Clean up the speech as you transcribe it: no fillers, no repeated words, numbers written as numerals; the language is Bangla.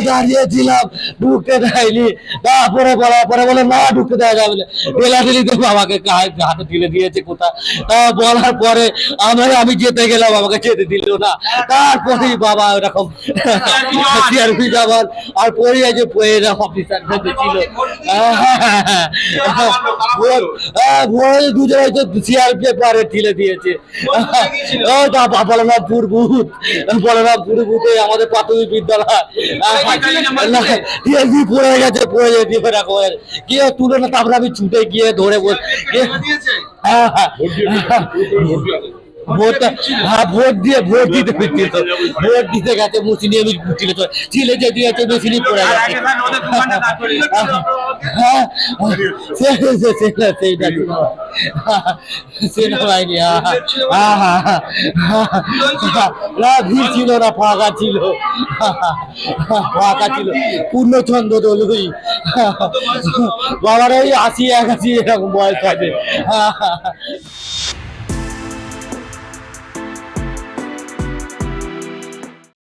দাঁড়িয়েছিলাম ঢুকতে দেয়নি, তারপরে পরে বলে না ঢুকতে দেওয়া যাবে না, ঠেলাঠেলিতে আমাকে হাতে তুলে দিয়েছে কোথা। তা বলার পরে আমি যেতে গেলাম, আমাকে যেতে দিল না। তারপরেই বাবা ওরকম সিআরপি জওয়ান আর পরে যে অফিসার ছিল, ভোরে দুজনে সিআরপি পারে ঠেলে দিয়েছে। বলরামপুর বুথ, বলরামপুর বুথে আমাদের প্রাথমিক বিদ্যালয় পড়ে গেছে, পড়ে যেতে গিয়ে তুলে না, তারপরে আমি ছুটে গিয়ে ধরে বল। হ্যাঁ হ্যাঁ ভোট দিতে গেছে মুসলিম ছিলে যে দিয়েছে মেশিনি পড়ে গেছে। সেনাবাহিনী ভিড় ছিল না, ফাঁকা ছিল, ফাঁকা ছিল। পূর্ণচন্দ্র দলুই বাবার ওই ৮০ ৮১ এরকম বয়স হবে।